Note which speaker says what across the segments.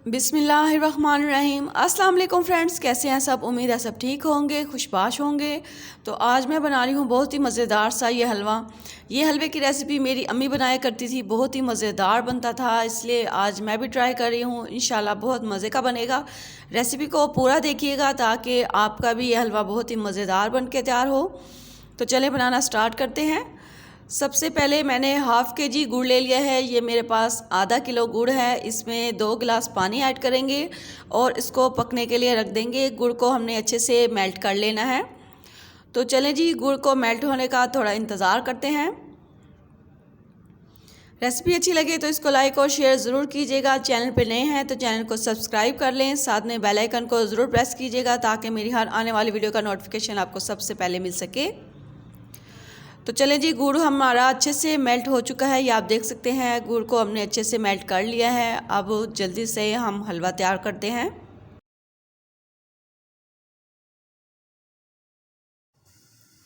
Speaker 1: बिस्मिल्लाहिर्रहमानिर्रहीम। अस्सलाम वालेकुम फ्रेंड्स, कैसे हैं सब? उम्मीद है सब ठीक होंगे, खुशबाश होंगे। तो आज मैं बना रही हूँ बहुत ही मज़ेदार सा ये हलवा। ये हलवे की रेसिपी मेरी अम्मी बनाया करती थी, बहुत ही मज़ेदार बनता था, इसलिए आज मैं भी ट्राई कर रही हूँ। इंशाल्लाह बहुत मज़े का बनेगा। रेसिपी को पूरा देखिएगा ताकि आपका भी ये हलवा बहुत ही मज़ेदार बन के तैयार हो। तो चलें बनाना स्टार्ट करते हैं। सबसे पहले मैंने हाफ़ के जी गुड़ ले लिया है। ये मेरे पास आधा किलो गुड़ है। इसमें 2 गिलास पानी ऐड करेंगे और इसको पकने के लिए रख देंगे। गुड़ को हमने अच्छे से मेल्ट कर लेना है। तो चलें जी, गुड़ को मेल्ट होने का थोड़ा इंतज़ार करते हैं। रेसिपी अच्छी लगे तो इसको लाइक और शेयर ज़रूर कीजिएगा। चैनल पर नए हैं तो चैनल को सब्सक्राइब कर लें, साथ में बेल आइकन को ज़रूर प्रेस कीजिएगा ताकि मेरी हर आने वाली वीडियो का नोटिफिकेशन आपको सबसे पहले मिल सके। तो चलें जी, गुड़ हमारा अच्छे से मेल्ट हो चुका है। ये आप देख सकते हैं गुड़ को हमने अच्छे से मेल्ट कर लिया है। अब जल्दी से हम हलवा तैयार करते हैं।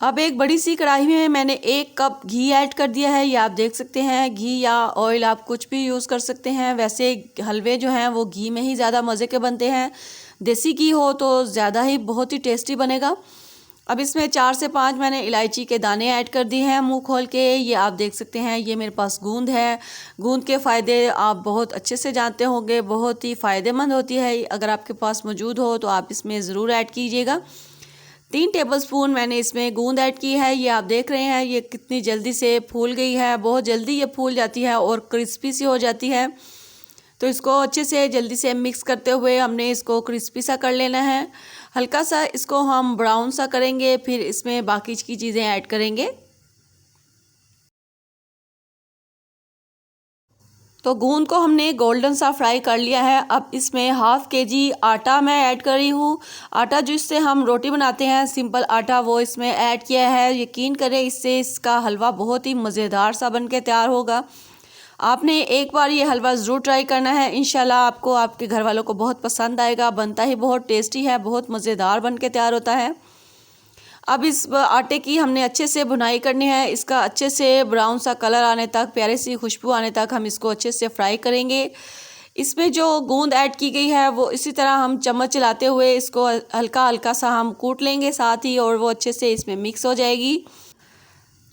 Speaker 1: अब एक बड़ी सी कढ़ाई में मैंने 1 कप घी ऐड कर दिया है। ये आप देख सकते हैं, घी या ऑयल आप कुछ भी यूज़ कर सकते हैं। वैसे हलवे जो हैं वो घी में ही ज़्यादा मज़े के बनते हैं। देसी घी हो तो ज़्यादा ही बहुत ही टेस्टी बनेगा। अब इसमें 4 से 5 मैंने इलायची के दाने ऐड कर दिए हैं मुंह खोल के। ये आप देख सकते हैं, ये मेरे पास गूंद है। गूंद के फ़ायदे आप बहुत अच्छे से जानते होंगे, बहुत ही फ़ायदेमंद होती है। अगर आपके पास मौजूद हो तो आप इसमें ज़रूर ऐड कीजिएगा। 3 टेबलस्पून मैंने इसमें गूंद ऐड की है। ये आप देख रहे हैं ये कितनी जल्दी से फूल गई है। बहुत जल्दी ये फूल जाती है और क्रिस्पी सी हो जाती है। तो इसको अच्छे से जल्दी से मिक्स करते हुए हमने इसको क्रिस्पी सा कर लेना है। हल्का सा इसको हम ब्राउन सा करेंगे, फिर इसमें बाकी की चीज़ें ऐड करेंगे। तो गूंद को हमने गोल्डन सा फ्राई कर लिया है। अब इसमें हाफ़ के जी आटा मैं ऐड कर रही हूँ। आटा जिससे हम रोटी बनाते हैं, सिंपल आटा, वो इसमें ऐड किया है। यकीन करें इससे इसका हलवा बहुत ही मज़ेदार सा बन के तैयार होगा। आपने एक बार ये हलवा ज़रूर ट्राई करना है। इंशाल्लाह आपको, आपके घर वालों को बहुत पसंद आएगा। बनता ही बहुत टेस्टी है, बहुत मज़ेदार बन के तैयार होता है। अब इस आटे की हमने अच्छे से भुनाई करनी है। इसका अच्छे से ब्राउन सा कलर आने तक, प्यारी सी खुशबू आने तक हम इसको अच्छे से फ्राई करेंगे। इसमें जो गूंद ऐड की गई है वो इसी तरह हम चम्मच चलाते हुए इसको हल्का हल्का सा हम कूट लेंगे साथ ही, और वो अच्छे से इसमें मिक्स हो जाएगी।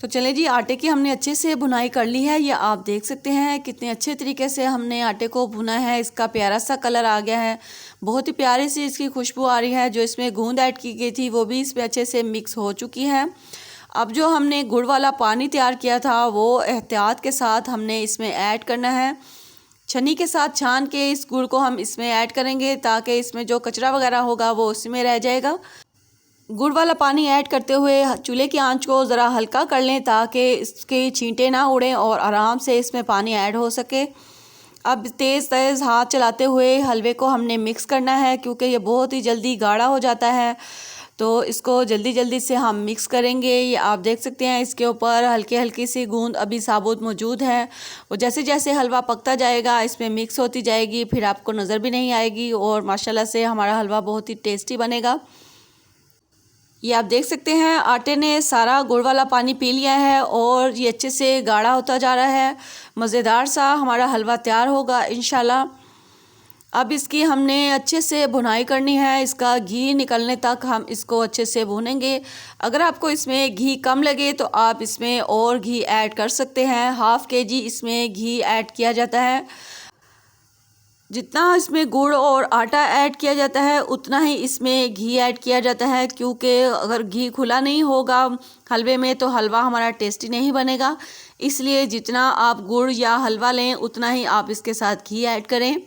Speaker 1: तो चलिए जी, आटे की हमने अच्छे से भुनाई कर ली है। ये आप देख सकते हैं कितने अच्छे तरीके से हमने आटे को भुना है। इसका प्यारा सा कलर आ गया है, बहुत ही प्यारी सी इसकी खुशबू आ रही है। जो इसमें गूंद ऐड की गई थी वो भी इसमें अच्छे से मिक्स हो चुकी है। अब जो हमने गुड़ वाला पानी तैयार किया था वो एहतियात के साथ हमने इसमें ऐड करना है। छन्नी के साथ छान के इस गुड़ को हम इसमें ऐड करेंगे ताकि इसमें जो कचरा वगैरह होगा वो उसी में रह जाएगा। गुड़ वाला पानी ऐड करते हुए चूल्हे की आंच को ज़रा हल्का कर लें ताकि इसके छींटे ना उड़ें और आराम से इसमें पानी ऐड हो सके। अब तेज़ तेज़ हाथ चलाते हुए हलवे को हमने मिक्स करना है, क्योंकि ये बहुत ही जल्दी गाढ़ा हो जाता है। तो इसको जल्दी जल्दी से हम मिक्स करेंगे। ये आप देख सकते हैं इसके ऊपर हल्की हल्की सी गूंद अभी साबुत मौजूद है। वो जैसे जैसे हलवा पकता जाएगा इसमें मिक्स होती जाएगी, फिर आपको नज़र भी नहीं आएगी और माशाल्लाह से हमारा हलवा बहुत ही टेस्टी बनेगा। ये आप देख सकते हैं आटे ने सारा गुड़ वाला पानी पी लिया है और ये अच्छे से गाढ़ा होता जा रहा है। मज़ेदार सा हमारा हलवा तैयार होगा इंशाल्लाह। अब इसकी हमने अच्छे से भुनाई करनी है। इसका घी निकलने तक हम इसको अच्छे से भूनेंगे। अगर आपको इसमें घी कम लगे तो आप इसमें और घी ऐड कर सकते हैं। हाफ़ के जी इसमें घी ऐड किया जाता है। जितना इसमें गुड़ और आटा ऐड किया जाता है उतना ही इसमें घी ऐड किया जाता है, क्योंकि अगर घी खुला नहीं होगा हलवे में तो हलवा हमारा टेस्टी नहीं बनेगा। इसलिए जितना आप गुड़ या हलवा लें उतना ही आप इसके साथ घी ऐड करें।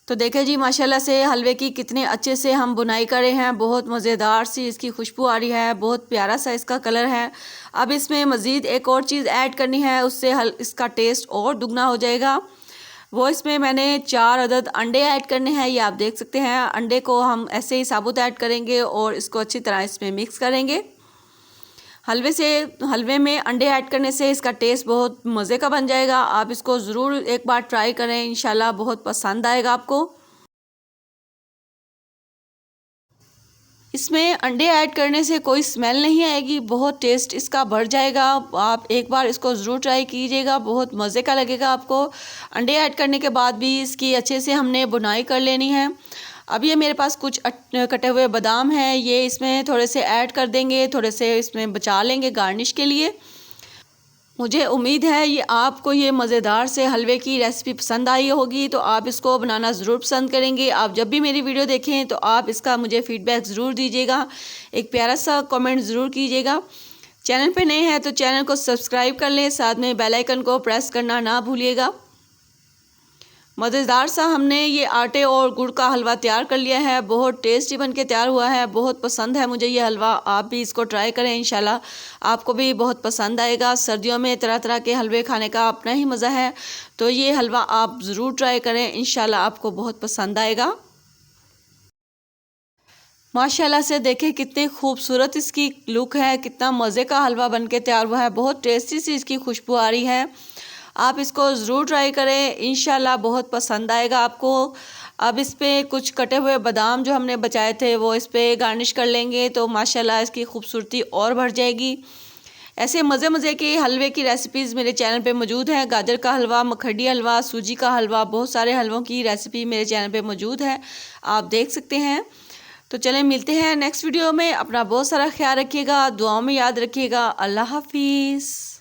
Speaker 1: तो देखें जी, माशाल्लाह से हलवे की कितने अच्छे से हम बुनाई कर रहे हैं। बहुत मज़ेदार सी इसकी खुशबू आ रही है, बहुत प्यारा सा इसका कलर है। अब इसमें मज़ीद एक और चीज़ ऐड करनी है, उससे इसका टेस्ट और दुगना हो जाएगा। वो इसमें मैंने 4 अदद अंडे ऐड करने हैं। ये आप देख सकते हैं, अंडे को हम ऐसे ही साबुत ऐड करेंगे और इसको अच्छी तरह इसमें मिक्स करेंगे। हलवे में अंडे ऐड करने से इसका टेस्ट बहुत मज़े का बन जाएगा। आप इसको ज़रूर एक बार ट्राई करें, इंशाल्लाह बहुत पसंद आएगा आपको। इसमें अंडे ऐड करने से कोई स्मेल नहीं आएगी, बहुत टेस्ट इसका बढ़ जाएगा। आप एक बार इसको ज़रूर ट्राई कीजिएगा, बहुत मज़े का लगेगा आपको। अंडे ऐड करने के बाद भी इसकी अच्छे से हमने बुनाई कर लेनी है। अब ये मेरे पास कुछ कटे हुए बादाम हैं, ये इसमें थोड़े से ऐड कर देंगे, थोड़े से इसमें बचा लेंगे गार्निश के लिए। मुझे उम्मीद है ये आपको ये मज़ेदार से हलवे की रेसिपी पसंद आई होगी, तो आप इसको बनाना ज़रूर पसंद करेंगे। आप जब भी मेरी वीडियो देखें तो आप इसका मुझे फ़ीडबैक ज़रूर दीजिएगा, एक प्यारा सा कमेंट ज़रूर कीजिएगा। चैनल पे नए हैं तो चैनल को सब्सक्राइब कर लें, साथ में बेल आइकन को प्रेस करना ना भूलिएगा। मज़ेदार सा हमने ये आटे और गुड़ का हलवा तैयार कर लिया है, बहुत टेस्टी बन के तैयार हुआ है। बहुत पसंद है मुझे ये हलवा, आप भी इसको ट्राई करें, इंशाल्लाह आपको भी बहुत पसंद आएगा। सर्दियों में तरह तरह के हलवे खाने का अपना ही मज़ा है, तो ये हलवा आप ज़रूर ट्राई करें, इंशाल्लाह आपको बहुत पसंद आएगा। माशाल्लाह से देखें कितनी खूबसूरत इसकी लुक है, कितना मज़े का हलवा बन के तैयार हुआ है, बहुत टेस्टी सी इसकी खुशबू आ रही है। आप इसको ज़रूर ट्राई करें, इंशाल्लाह बहुत पसंद आएगा आपको। अब इस पे कुछ कटे हुए बादाम जो हमने बचाए थे वो इस पे गार्निश कर लेंगे, तो माशाल्लाह इसकी खूबसूरती और बढ़ जाएगी। ऐसे मज़े के हलवे की रेसिपीज़ मेरे चैनल पे मौजूद है। गाजर का हलवा, मखडी हलवा, सूजी का हलवा, बहुत सारे हलवों की रेसिपी मेरे चैनल पे मौजूद है, आप देख सकते हैं। तो चलें मिलते हैं नेक्स्ट वीडियो में। अपना बहुत सारा ख्याल रखिएगा, दुआओं में याद रखिएगा। अल्लाह हाफिज़।